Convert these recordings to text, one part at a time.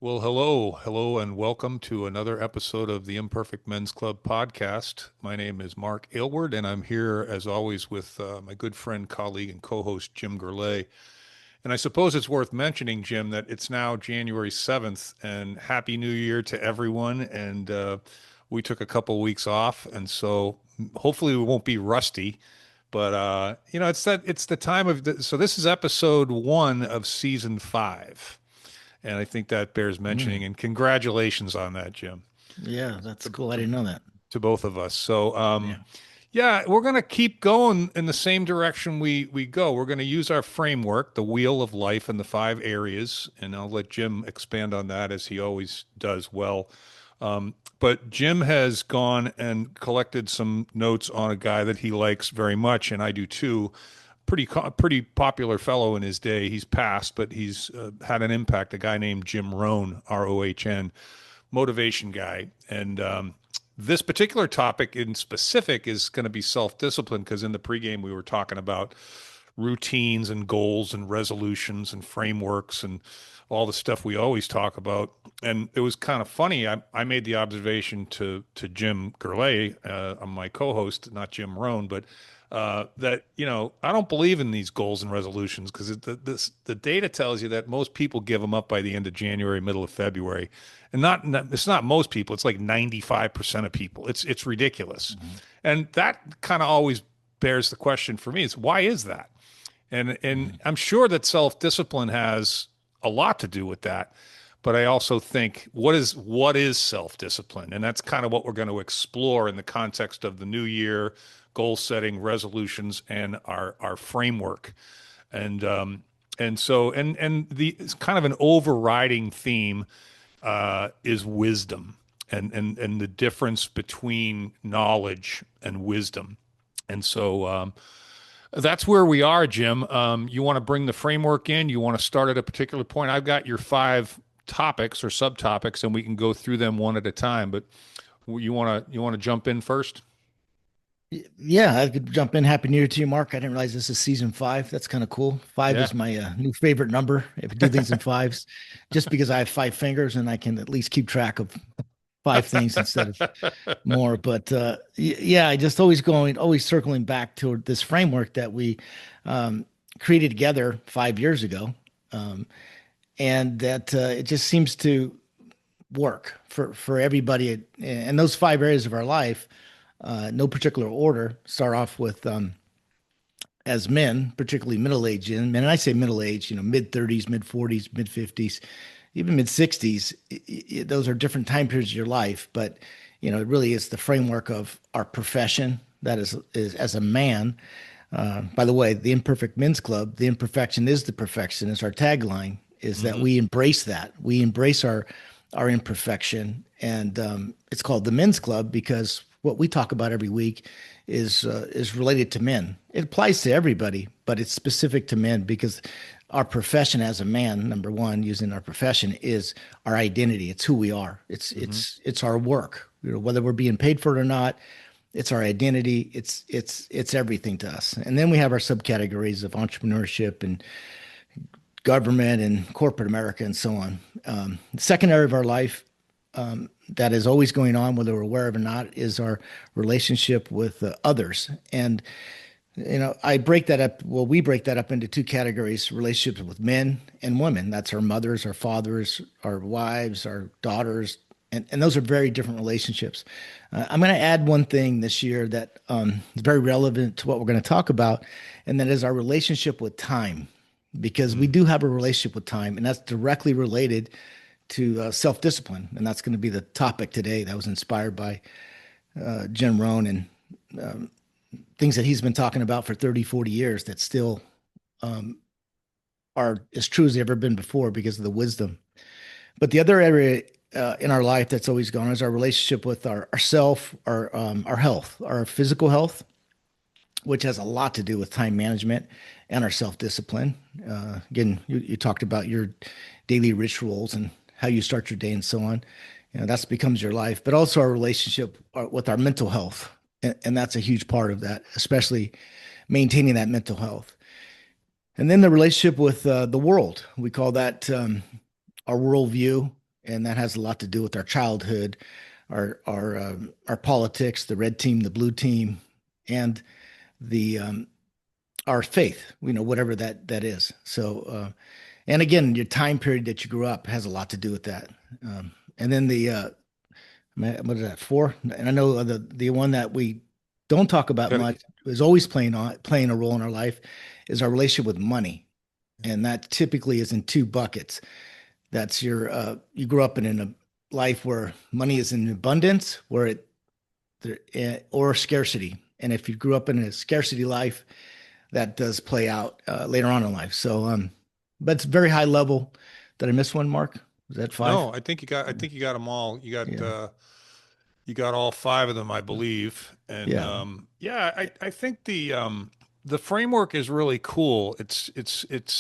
Well, hello, and welcome to another episode of the Imperfect Men's Club podcast. My name is Mark Aylward, and I'm here as always with my good friend, colleague, and co-host Jim Gurley. And I suppose it's worth mentioning, Jim, that it's now January 7th, and Happy New Year to everyone. And we took a couple weeks off, and so hopefully we won't be rusty. But it's the time of so this is episode one of season five. And I think that bears mentioning. Mm, And congratulations on that, Jim, yeah, that's to, cool. I to, didn't know that. to both of us. So, Yeah. yeah, we're going to keep going in the same direction we go. We're going to use our framework, the wheel of life, and the five areas. And I'll let Jim expand on that as he always does well. But Jim has gone and collected some notes on a guy that he likes very much, and I do too. Pretty popular fellow in his day. He's passed, but he's had an impact. A guy named Jim Rohn, Rohn, motivation guy, and this particular topic in specific is going to be self-discipline because in the pregame we were talking about routines and goals and resolutions and frameworks and all the stuff we always talk about. And it was kind of funny. I made the observation to Jim Gurley, my co-host, not Jim Rohn, but that I don't believe in these goals and resolutions because the data tells you that most people give them up by the end of January, middle of February, and it's not most people. It's like 95% of people. It's ridiculous, Mhm. and that kind of always bears the question for me is why is that? And Mhm. I'm sure that self-discipline has a lot to do with that. But I also think what is self-discipline? And that's kind of what we're going to explore in the context of the new year, goal setting, resolutions, and our framework. And the it's kind of an overriding theme is wisdom and the difference between knowledge and wisdom. And so that's where we are, Jim. You want to bring the framework in? You want to start at a particular point? I've got your five topics or subtopics, and we can go through them one at a time. But you want to jump in first? Yeah, I could jump in. Happy New Year to you, Mark. I didn't realize this is season five. That's kind of cool. Five Yeah. is my new favorite number. If I do things in fives, just because I have five fingers and I can at least keep track of five things instead of more. But yeah, I just always circling back to this framework that we um, created together 5 years ago, um, and that it just seems to work for everybody. And those five areas of our life, no particular order, start off with as men, particularly middle-aged men. And I say middle-aged, mid 30s, mid 40s, mid 50s, even mid 60s. Those are different time periods of your life, but it really is the framework of our profession. That is as a man. By the way, the Imperfect Men's Club, the imperfection is the perfection, is our tagline. Is that Hmm. we embrace that. We embrace our imperfection, and it's called the Men's Club because what we talk about every week is related to men. It applies to everybody, but it's specific to men because our profession as a man, number one, using our profession is our identity. It's who we are. It's Hmm. it's it's our work. Whether we're being paid for it or not, it's our identity. It's everything to us. And then we have our subcategories of entrepreneurship and government and corporate America and so on. The second area of our life that is always going on, whether we're aware of it or not, is our relationship with others. And I break that up. Well, we break that up into two categories: relationships with men and women. That's our mothers, our fathers, our wives, our daughters, and those are very different relationships. I'm going to add one thing this year that is very relevant to what we're going to talk about, and that is our relationship with time, because we do have a relationship with time, and that's directly related to self-discipline, and that's going to be the topic today. That was inspired by Jim Rohn and things that he's been talking about for 30, 40 years that still um, are as true as they've ever been before because of the wisdom. But the other area in our life that's always gone is our relationship with ourself, our health, our physical health, which has a lot to do with time management and our self-discipline. Again, you talked about your daily rituals and how you start your day and so on. That becomes your life, but also our relationship with our mental health. And that's a huge part of that, especially maintaining that mental health. And then the relationship with the world. We call that our worldview. and that has a lot to do with our childhood, our politics, the red team, the blue team, and the our faith. Whatever that is. So, and again, your time period that you grew up has a lot to do with that. And then what is that, four? And I know the one that we don't talk about Gotta- much is always playing a role in our life is our relationship with money, and that typically is in two buckets. That's you grew up in a life where money is in abundance, or scarcity. And if you grew up in a scarcity life, that does play out later on in life. So, but it's very high level. Did I miss one, Mark? Was that five? No, I think you got them all. Yeah. You got all five of them, I believe. And Yeah. yeah, I think the framework is really cool.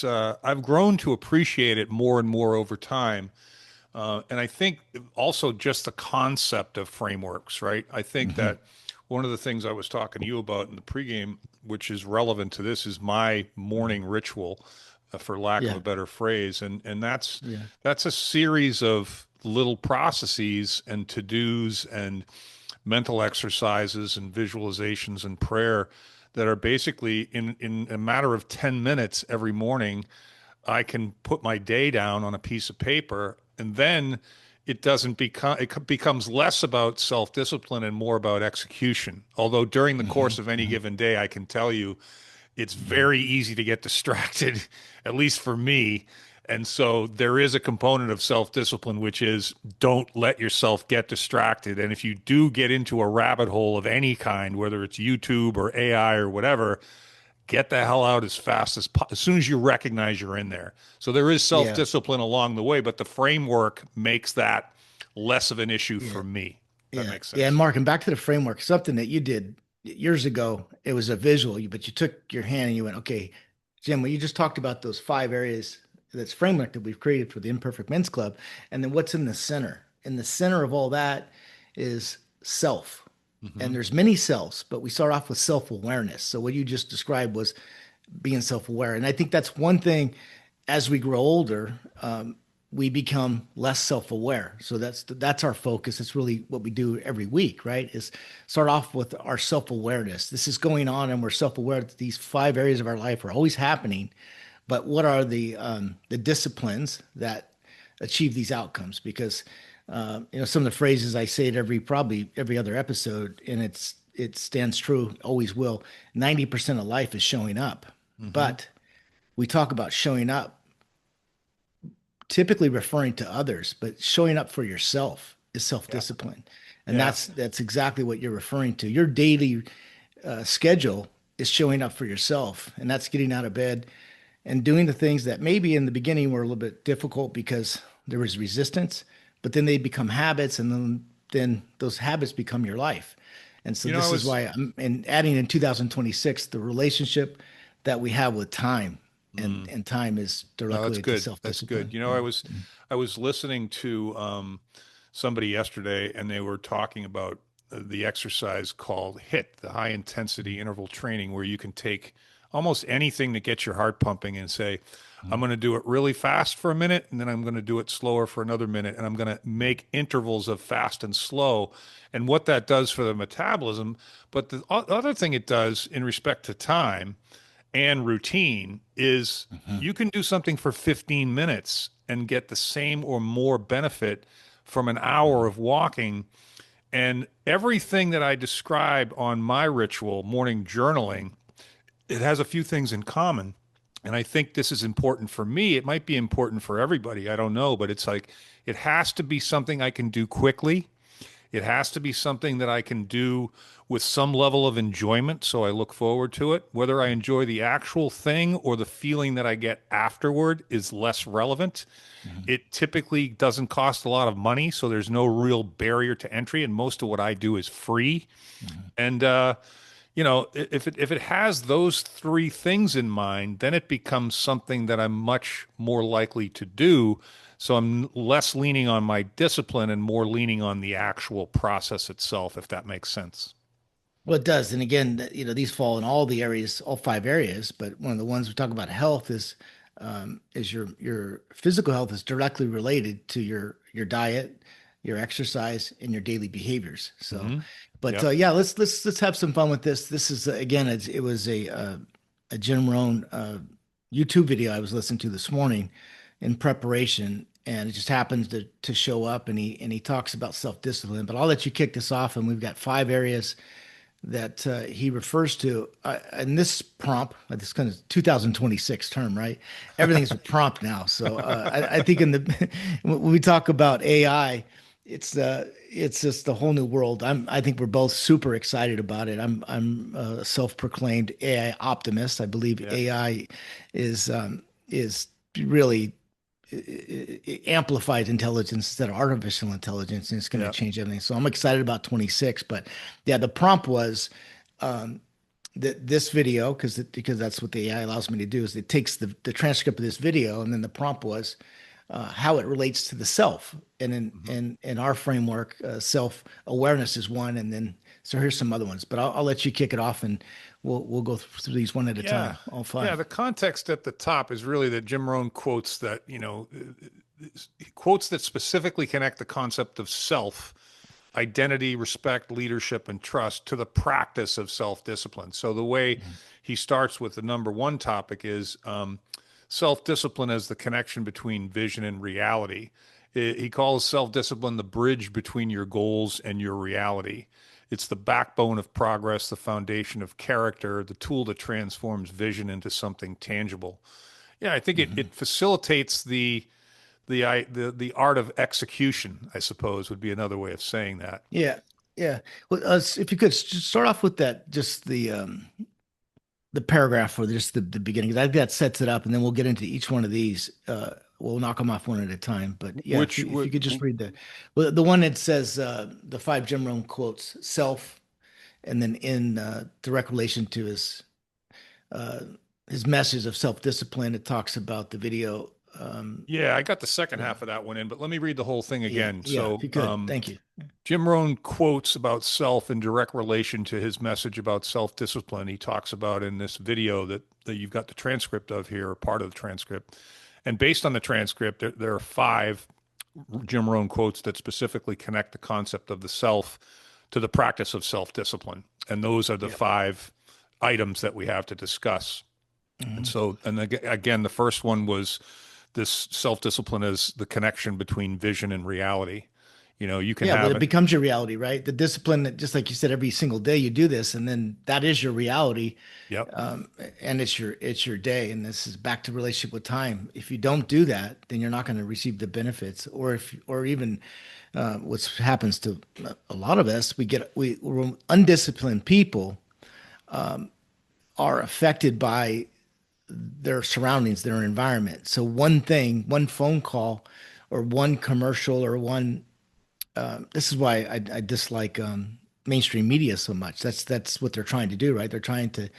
I've grown to appreciate it more and more over time. And I think also just the concept of frameworks, right? I think Hmm. that one of the things I was talking to you about in the pregame, which is relevant to this, is my morning ritual, for lack of Yeah. a better phrase, and Yeah. that's a series of little processes and to-dos and mental exercises and visualizations and prayer that are basically in a matter of 10 minutes every morning. I can put my day down on a piece of paper, and then it becomes less about self-discipline and more about execution. Although during the Hmm. course of any Hmm. given day, I can tell you it's Hmm. very easy to get distracted, at least for me. And so there is a component of self-discipline, which is don't let yourself get distracted. And if you do get into a rabbit hole of any kind, whether it's YouTube or AI or whatever, get the hell out as soon as you recognize you're in there. So there is Yeah. self-discipline along the way, but the framework makes that less of an issue Yeah. for me. If that Yeah. makes Yeah. And sense. Mark, and back to the framework, something that you did years ago, it was a visual, but you took your hand and you went, okay, Jim, when you just talked about those five areas, that's framework that we've created for the Imperfect Men's Club. And then what's in the center? In the center of all that is self. Hmm. And there's many selves, but we start off with self-awareness. So what you just described was being self-aware. And I think that's one thing as we grow older, we become less self-aware. So that's our focus. It's really what we do every week, right? Is start off with our self-awareness. This is going on, and we're self-aware that these five areas of our life are always happening. But what are the disciplines that achieve these outcomes? Because some of the phrases I say at probably every other episode, and it stands true, always will. 90% of life is showing up, Hmm. but we talk about showing up, typically referring to others, but showing up for yourself is Yeah. self-discipline. And Yeah. that's exactly what you're referring to. Your daily schedule is showing up for yourself, and that's getting out of bed and doing the things that maybe in the beginning were a little bit difficult because there was resistance, but then they become habits, and then those habits become your life. And so I this is was, why I'm and adding in 2026 the relationship that we have with time, and mm, time is no, directly that's related to good. That's good. self-discipline. I was listening to somebody yesterday, and they were talking about the exercise called HIT, the high intensity interval training, where you can take almost anything that gets your heart pumping and say, I'm going to do it really fast for a minute, and then I'm going to do it slower for another minute, and I'm going to make intervals of fast and slow. And what that does for the metabolism, but the other thing it does in respect to time and routine is Mhm. you can do something for 15 minutes and get the same or more benefit from an hour of walking. And everything that I describe on my ritual, morning journaling, it has a few things in common. And I think this is important for me. It might be important for everybody. I don't know, but it's like it has to be something I can do quickly. It has to be something that I can do with some level of enjoyment. So I look forward to it. Whether I enjoy the actual thing or the feeling that I get afterward is less relevant. Mhm. It typically doesn't cost a lot of money. So there's no real barrier to entry. And most of what I do is free. Mhm. And, if it has those three things in mind, then it becomes something that I'm much more likely to do. So I'm less leaning on my discipline and more leaning on the actual process itself, if that makes sense. Well, it does. And again, these fall in all the areas, all five areas. But one of the ones we talk about health is your physical health is directly related to your diet, your exercise, and your daily behaviors. So, Hmm. but Yep. yeah, let's have some fun with this. This is again, it was a Jim Rohn YouTube video I was listening to this morning in preparation, and it just happens to show up, and he talks about self discipline. But I'll let you kick this off, and we've got 5 areas that he refers to in this prompt. This kind of 2026 term, right? Everything's a prompt now. So I think in the when we talk about AI, it's just a whole new world. I think we're both super excited about it. I'm a self-proclaimed AI optimist. I believe Yeah. AI is really amplified intelligence instead of artificial intelligence, and it's going to Yeah. change everything. So I'm excited about 26. But yeah, the prompt was um, that this video, because that's what the AI allows me to do, is it takes the transcript of this video, and then the prompt was how it relates to the self. And Hmm. in our framework, self awareness is one, and then so here's some other ones. But I'll let you kick it off, and we'll go through these one at a Yeah. time, all Yeah. five. The context at the top is really that Jim Rohn quotes that, quotes that specifically connect the concept of self, identity, respect, leadership, and trust to the practice of self discipline. So the way he starts with the number one topic is self discipline as the connection between vision and reality. He calls self discipline the bridge between your goals and your reality. It's the backbone of progress, the foundation of character, the tool that transforms vision into something tangible. Yeah, I think Mhm. it facilitates the art of execution, I suppose, would be another way of saying that. Yeah, yeah. Well, if you could just start off with that, just the paragraph or just the beginning. 'Cause I think that sets it up, and then we'll get into each one of these. We'll knock them off one at a time. But yeah, Which if would you could just read the one that says the five Jim Rohn quotes self, and then in direct relation to uh, his message of self discipline, it talks about the video. Yeah, I got the second Yeah, half of that one in, but let me read the whole thing yeah, again. yeah. If So, you could, thank you. Jim Rohn quotes about self in direct relation to his message about self discipline. He talks about in this video that you've got the transcript of here, or part of the transcript. And based on the transcript, there are five Jim Rohn quotes that specifically connect the concept of the self to the practice of self discipline. And those are the Yeah. five items that we have to discuss. And Mhm. so, and again, the first one was this self discipline is the connection between vision and reality. You can Yeah, but have it it. becomes your reality, right? The discipline that, just like you said, every single day you do this, and then that is your reality, Yep. um, and it's your day. And this is back to relationship with time. If you don't do that, then you're not going to receive the benefits, or even what happens to a lot of us. We're undisciplined people are affected by their surroundings, their environment. So one thing, one phone call, or one commercial, or one this is why I dislike mainstream media so much. That's what they're trying to do, right? They're trying to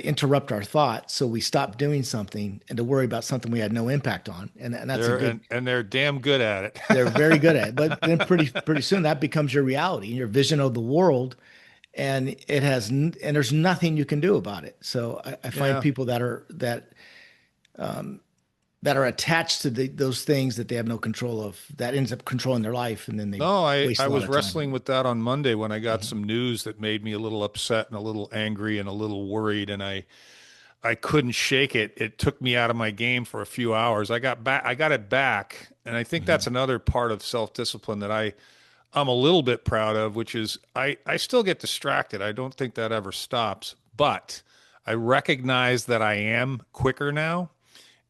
interrupt our thoughts so we stop doing something and to worry about something we had no impact on. And that's a They're good. and they're damn good at it. They're very good at it. But then pretty soon that becomes your reality, your vision of the world, and and there's nothing you can do about it. So I find Yeah. people that are attached to those things that they have no control of, that ends up controlling their life, and then they No, I waste a lot was of wrestling time. with that on Monday when I got Mhm. some news that made me a little upset and a little angry and a little worried, and I couldn't shake it. It took me out of my game for a few hours. I got it back, and I think that's Mhm. another part of self-discipline that I'm a little bit proud of, which is I still get distracted. I don't think that ever stops, but I recognize that I am quicker now,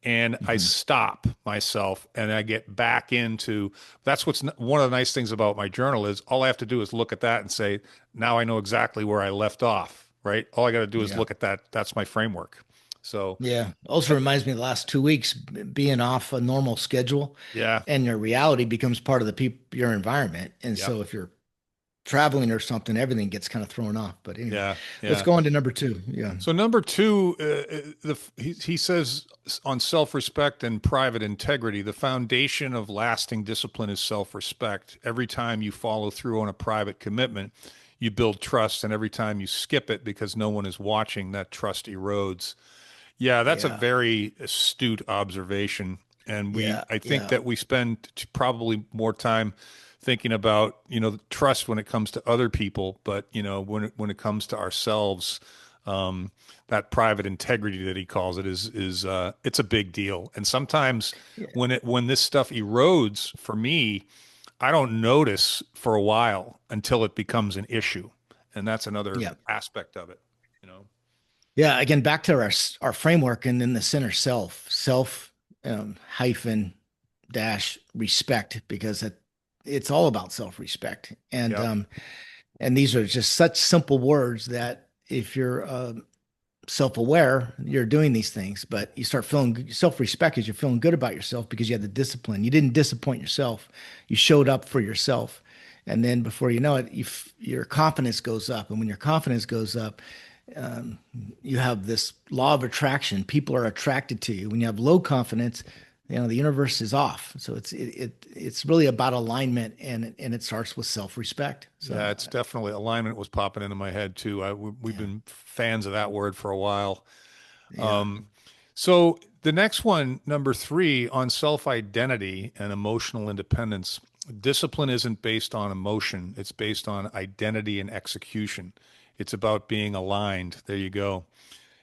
and I Mhm. stop myself and I get back into that's what's one of the nice things about my journal is all I have to do is look at that and say, now I know exactly where I left off, right? All I got to do is Yeah. look at that. That's my framework. So, Yeah. Also reminds me of the last 2 weeks being off a normal schedule, yeah, and your reality becomes part of your environment. And yeah, so if you're traveling or something, everything gets kind of thrown off. But anyway, yeah, let's yeah. go on to number two. Yeah. So number two, he says on self-respect and private integrity, the foundation of lasting discipline is self-respect. Every time you follow through on a private commitment, you build trust, and every time you skip it because no one is watching, that trust erodes. Yeah, that's a Yeah. very astute observation. And Yeah, I think yeah, that we spend probably more time thinking about, trust when it comes to other people, but when it comes to ourselves, um, that private integrity that he calls it is it's a big deal. And sometimes yeah, when this stuff erodes for me, I don't notice for a while until it becomes an issue, and that's another yeah. aspect of it. Yeah, again, back to our framework and then the center self hyphen dash respect, because it's all about self-respect. Yep. And these are just such simple words that if you're self-aware, you're doing these things, but you start feeling self-respect is you're feeling good about yourself because you had the discipline. You didn't disappoint yourself. You showed up for yourself. And then before you know it, your confidence goes up. And when your confidence goes up, um, you have this law of attraction. People are attracted to you. When you have low confidence, the universe is off. So it's really about alignment, and it starts with self-respect. Yeah, So it's definitely alignment was popping into my head too. We've yeah, been fans of that word for a while. yeah. Um, so the next one, number three, on self-identity and emotional independence. Discipline isn't based on emotion. It's based on identity and execution. It's about being aligned. There you go.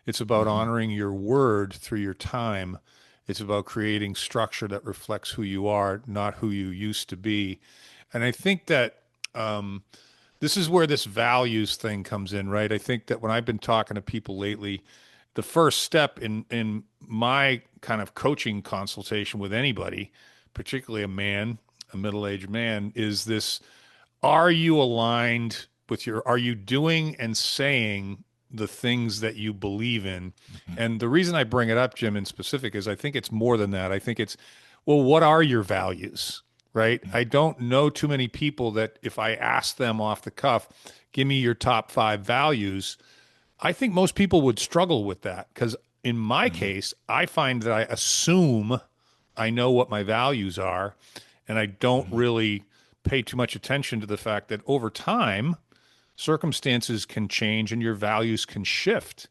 It's about Mhm. honoring your word through your time. It's about creating structure that reflects who you are, not who you used to be. And I think that this is where this values thing comes in, right? I think that when I've been talking to people lately, the first step in my kind of coaching consultation with anybody, particularly a man, a middle-aged man, is this: are you aligned with are you doing and saying the things that you believe in? Mhm. And the reason I bring it up, Jim, in specific, is I think it's more than that. I think it's, well, what are your values? Right? I don't know too many people that if I ask them off the cuff, give me your top five values, I think most people would struggle with that because in my Mhm. case, I find that I assume I know what my values are, and I don't Mhm. really pay too much attention to the fact that over time, circumstances can change and your values can shift.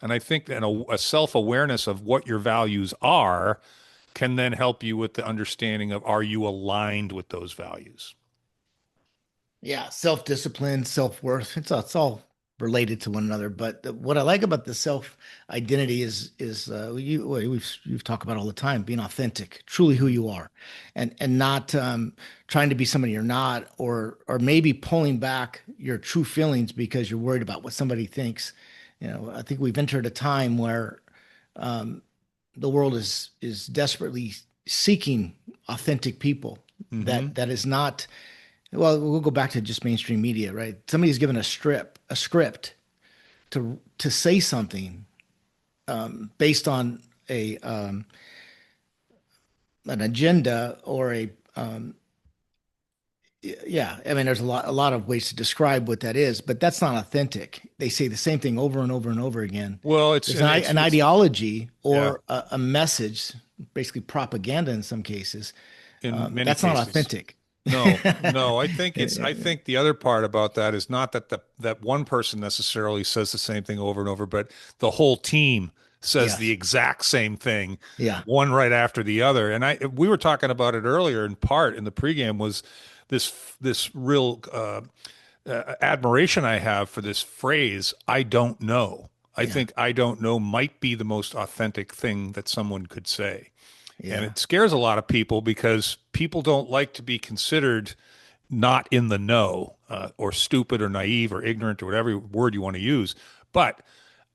And I think that a self awareness of what your values are can then help you with the understanding of, are you aligned with those values? Yeah, self-discipline, self-worth. It's all related to one another. But what I like about the self-identity is we've talked about all the time, being authentic, truly who Mhm. you are, and not trying to be somebody you're not, or maybe pulling back your true feelings because you're worried about what somebody thinks. I think we've entered a time where um, the world is desperately seeking authentic people. Mm-hmm. That is not, well, we'll go back to just mainstream media, right? Somebody's given a script to say something based on a an agenda or a yeah. I mean, there's a lot of ways to describe what that is, but that's not authentic. They say the same thing over and over and over again. Well, There's an it's ideology yeah, or a message, basically propaganda in some cases. in many That's not cases. authentic. No, no, I think the other part about that is not that that one person necessarily says the same thing over and over, but the whole team says the Yes. exact same thing, Yeah. one right after the other. And we were talking about it earlier in part in the pregame was this real admiration I have for this phrase, I don't know. I Yeah. think I don't know might be the most authentic thing that someone could say. And Yeah. it scares a lot of people because people don't like to be considered not in the know, or stupid or naive or ignorant or whatever word you want to use. But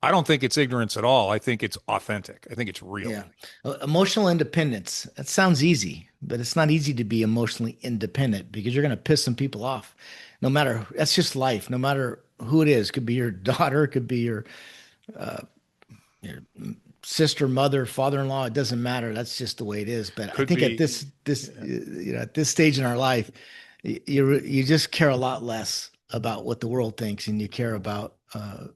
I don't think it's ignorance at all. I think it's authentic. I think it's real. Yeah. Emotional independence. That sounds easy, but it's not easy to be emotionally independent because you're going to piss some people off. No matter, that's just life. No matter who it is, could be your daughter, could be your sister, mother, father-in-law. It doesn't matter. That's just the way it is. But I Could think at be, this at this stage in our life, you just care a lot less about what the world thinks, and you care about what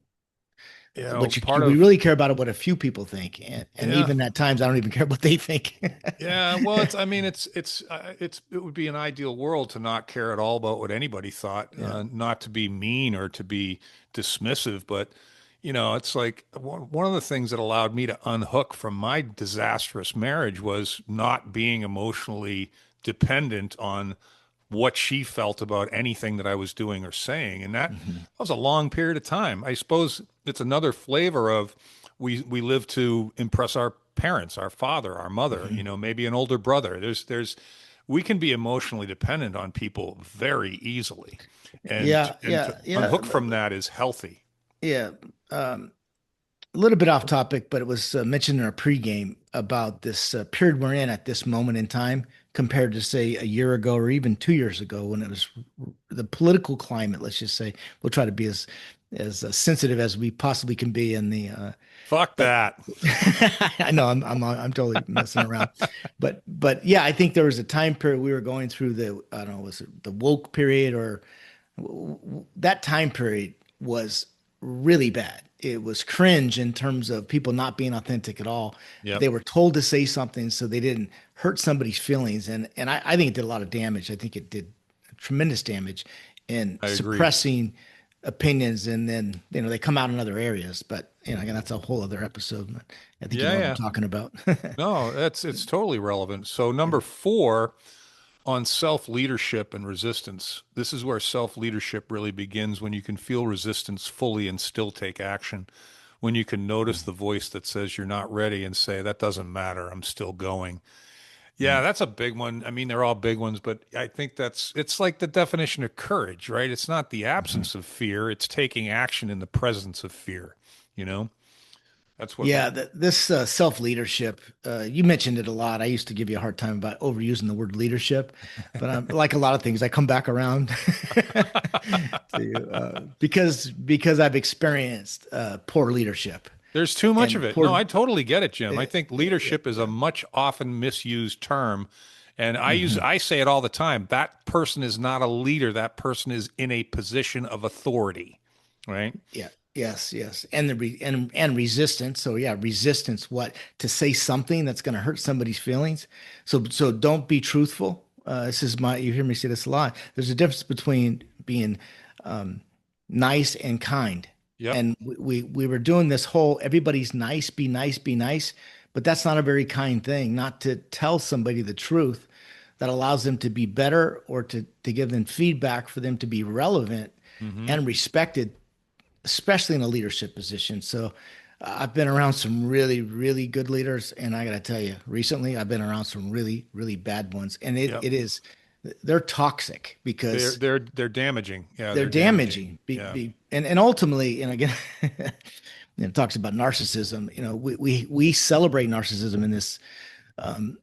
we really care about what a few people think, and yeah, even at times I don't even care what they think. yeah. Well, I mean, it would be an ideal world to not care at all about what anybody thought, Yeah, not to be mean or to be dismissive, but It's like one of the things that allowed me to unhook from my disastrous marriage was not being emotionally dependent on what she felt about anything that I was doing or saying. And Hmm. that was a long period of time. I suppose it's another flavor of we live to impress our parents, our father, our mother, Hmm. maybe an older brother. We can be emotionally dependent on people very easily. Yeah, And to yeah, yeah, unhook from that is healthy. yeah. A little bit off topic, but it was mentioned in our pregame about this period we're in at this moment in time compared to, say, a year ago or even 2 years ago when it was the political climate. Let's just say we'll try to be as sensitive as we possibly can be in the. Fuck But that. I know I'm totally messing around, but yeah, I think there was a time period we were going through the I don't know was it the woke period or that time period was really bad. It was cringe in terms of people not being authentic at all. Yep. They were told to say something so they didn't hurt somebody's feelings, and I think it did a lot of damage. I think it did tremendous damage in I agree. suppressing opinions, and then they come out in other areas. But again, that's a whole other episode. But I think you Yeah, know what I'm yeah. talking about. No, it's totally relevant. So number four on self-leadership and resistance. This is where self-leadership really begins when you can feel resistance fully and still take action. When you can notice the voice that says you're not ready and say, that doesn't matter, I'm still going. Yeah, Mm. that's a big one. I mean, they're all big ones, but I think it's like the definition of courage, right? It's not the Mhm. absence of fear, it's taking action in the presence of fear, you know? That's what Yeah, this self leadership, you mentioned it a lot. I used to give you a hard time about overusing the word leadership, but like a lot of things, I come back around because I've experienced poor leadership there's too much of and it. No, poor. I totally get it, Jim. I Yeah, think yeah, leadership is a yeah. much often misused term. And Hmm. I say it all the time. That person is not a leader. That person is in a position of authority, right? Yeah. Yes, yes. And and resistance. So yeah, resistance what to say something that's going to hurt somebody's feelings. So don't be truthful. This is my you hear me say this a lot. There's a difference between being um nice and kind. Yep. And we were doing this whole everybody's nice, be nice, be nice, but that's not a very kind thing, not to tell somebody the truth that allows them to be better or to give them feedback for them to be relevant Hmm. and respected, especially in a leadership position. So I've been around some really, really good leaders, and I got to tell you, recently I've been around some really, really bad ones, and Yep. they're toxic They're because they're they're damaging. Yeah, they're they're damaging. damaging. Yeah. And ultimately, and again, it talks about narcissism. We celebrate narcissism um,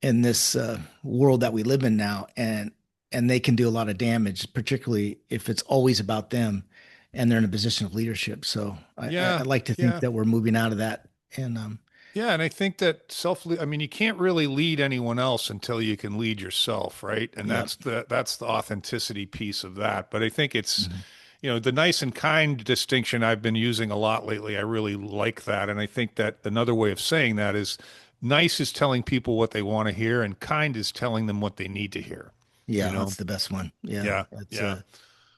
in this world that we live in now, and they can do a lot of damage, particularly if it's always about them and they're in a position of leadership. So I Yeah. like to think Yeah. that we're moving out of that. And Yeah, and I think that I mean, you can't really lead anyone else until you can lead yourself, right? And yeah, that's the authenticity piece of that. But I think it's, mhm, the nice and kind distinction I've been using a lot lately. I really like that. And I think that another way of saying that is nice is telling people what they want to hear, and kind is telling them what they need to hear, you yeah, know? that's the best one. Yeah, Yeah, yeah.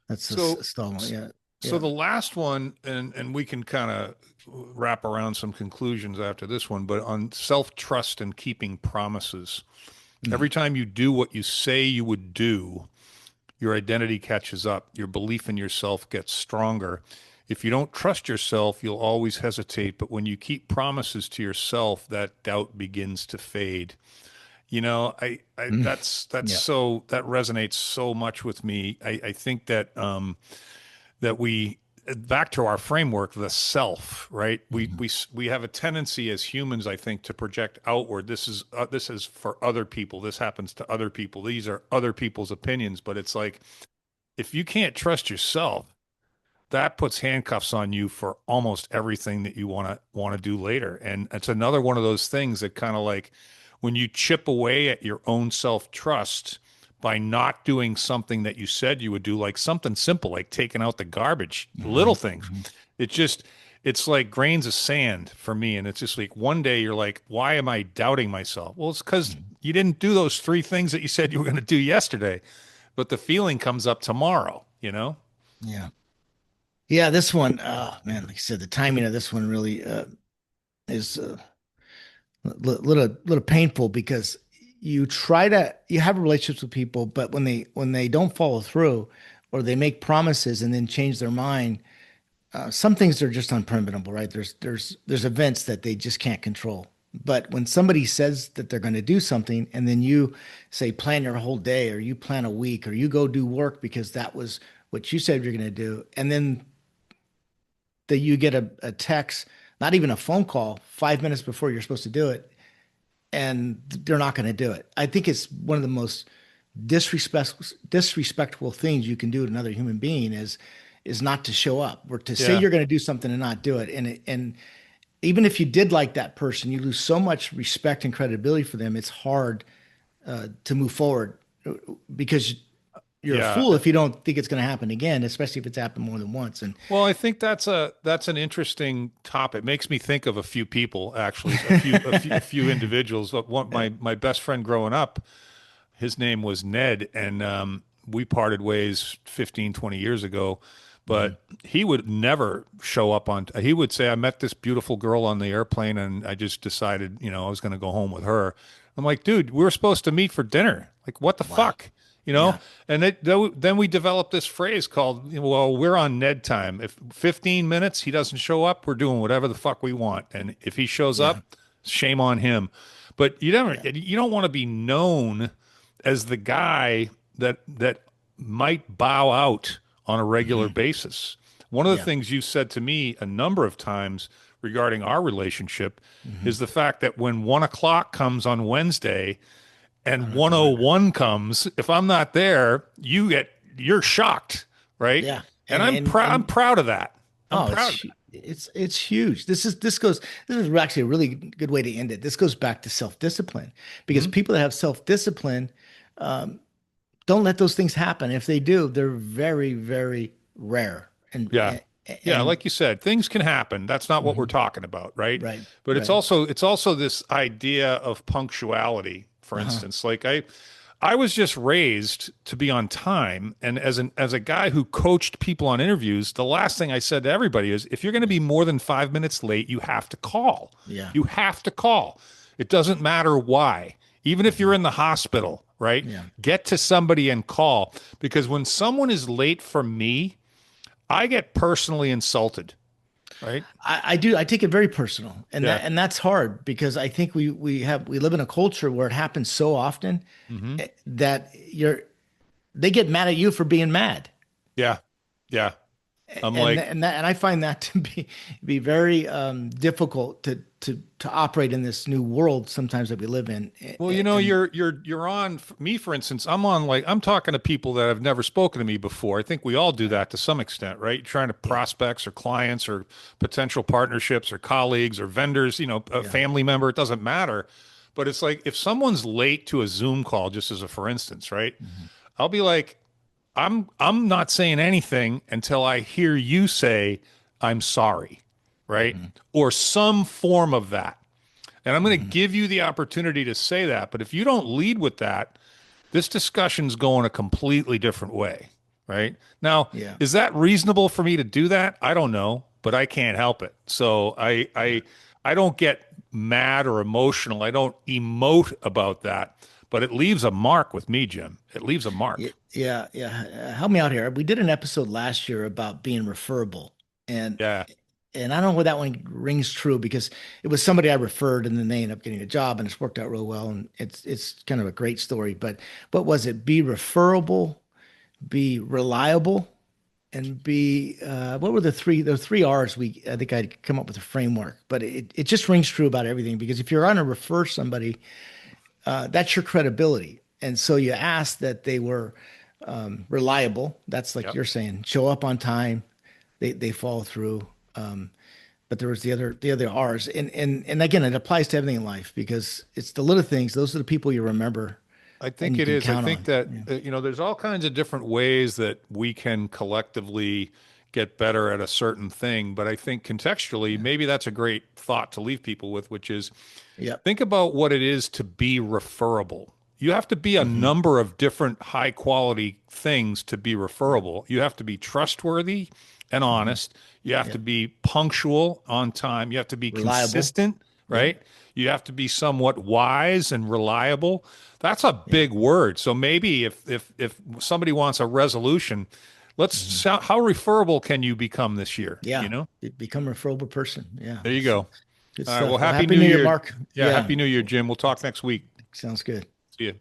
that's So, a stall one. Yeah, so yeah. the last one, and we can kind of wrap around some conclusions after this one, but on self-trust and keeping promises. Mhm. Every time you do what you say you would do, your identity catches up. Your belief in yourself gets stronger. If you don't trust yourself, you'll always hesitate. But when you keep promises to yourself, that doubt begins to fade. Mhm. Yeah. That resonates so much with me. I think that that we back to our framework, the self, right? Mhm. We have a tendency as humans, I think, to project outward. This is for other people. This happens to other people. These are other people's opinions. But it's like if you can't trust yourself, that puts handcuffs on you for almost everything that you want to do later. And it's another one of those things that kind of like when you chip away at your own self-trust by not doing something that you said you would do, like something simple, like taking out the garbage, little Mhm. things. Mhm. It just it's like grains of sand for me. And it's just like one day you're like, why am I doubting myself? Well, it's because Mhm. you didn't do those three things that you said you were going to do yesterday, but the feeling comes up tomorrow, you know? Yeah. Yeah, this one, oh man, like I said, the timing of this one really is little painful because you have relationships with people, but when they don't follow through or they make promises and then change their mind, some things are just unpreventable, right? There's events that they just can't control. But when somebody says that they're going to do something and then you say plan your whole day or you plan a week or you go do work because that was what you said you're going to do, and then that you get a text, not even a phone call, 5 minutes before you're supposed to do it, and they're not going to do it. I think it's one of the most disrespectful things you can do to another human being is not to show up or to say Yeah. you're going to do something and not do it. And even if you did like that person, you lose so much respect and credibility for them. It's hard to move forward because you're a Yeah. fool if you don't think it's going to happen again, especially if it's happened more than once. And Well, I think that's an interesting topic. It makes me think of a few people, actually, a few individuals. One, yeah, my best friend growing up, his name was Ned, and we parted ways 15, 20 years ago. mhm. But he would never show up on. He would say, "I met this beautiful girl on the airplane, and I just decided, I was going to go home with her." I'm like, "Dude, we were supposed to meet for dinner. Like, what the Wow. fuck?" Yeah, And then we developed this phrase called, "Well, we're on Ned time. If 15 minutes he doesn't show up, we're doing whatever the fuck we want, and if he shows yeah, up, shame on him." But yeah. you don't want to be known as the guy that might bow out on a regular Mhm. basis. One of the Yeah. things you said to me a number of times regarding our relationship Mhm. is the fact that when 1 o'clock comes on Wednesday I and don't have to worry. 101 comes, if I'm not there, you're shocked, right? Yeah. And And and I'm and proud of that. I'm oh, proud of that. it's huge. This is actually a really good way to end it. This goes back to self-discipline because Mhm. people that have self-discipline don't let those things happen. If they do, they're very, very rare. Yeah. Yeah, And like you said, things can happen. That's not what we're mhm, talking about, right? right, But right. it's also this idea of punctuality, for Uh-huh. instance. I was just raised to be on time, and as a guy who coached people on interviews, the last thing I said to everybody is if you're going to be more than 5 minutes late, you have to call. Yeah. You have to call. It doesn't matter why. Even if you're Mhm. in the hospital, right? Yeah. Get to somebody and call because when someone is late for me, I get personally insulted, right? I do. I take it very personal, and Yeah. that's hard because I think we live in a culture where it happens so often Hmm. that they get mad at you for being mad, Yeah. Yeah. I'm and like, and I find that to be very difficult to operate in this new world sometimes that we live in, well, and you're on me, for instance, I'm on like I'm talking to people that have never spoken to me before. I think we all do right, that to some extent, right? Trying to yeah, prospects or clients or potential partnerships or colleagues or vendors, a yeah, family member, it doesn't matter. But it's like if someone's late to a Zoom call, just as a for instance, right? mhm, I'll be like, I'm not saying anything until I hear you say I'm sorry, right? mhm, Or some form of that. And I'm going to mhm. give you the opportunity to say that. But if you don't lead with that, this discussion's going a completely different way, right? Now, Yeah, is that reasonable for me to do that? I don't know, but I can't help it. So yeah. I don't get mad or emotional. I don't emote about that, but it leaves a mark with me, Jim. It leaves a Yeah, mark. yeah, yeah. Help me out here. We did an episode last year about being referable, and Yeah. and I don't know where that one rings true because it was somebody I referred, and then they ended up getting a job, and it's worked out real well, and it's kind of a great story. But what was it? Be referable, be reliable, and be what were the three R's we I think I'd come up with a framework, but it just rings true about everything because if you're going to refer somebody, that's your credibility. And so you ask that they were reliable. That's like Yep. you're saying, show up on time. They follow through. But there was the other R's, and again, it applies to everything in life because it's the little things. Those are the people you remember, I and think you it can is. I count think on. that, Yeah, there's all kinds of different ways that we can collectively get better at a certain thing. But I think contextually, yeah, maybe that's a great thought to leave people with, which is yep, think about what it is to be referable. You have to be a number of different high quality things to be referable. You have to be trustworthy and honest. You have to Yep. be punctual on time. You have to be Reliable. consistent, Yep. right? You have to be somewhat wise and reliable. That's a Yep. big word. So maybe if somebody wants a resolution, Mhm. how referable can you become this year? Yeah. Become a referable person. Yeah. There you So go. good All right. Well, stuff. Well, happy Happy New New Year, Year. Mark. Yeah, Yeah. happy New Year, Jim. We'll talk next week. Sounds good. See you.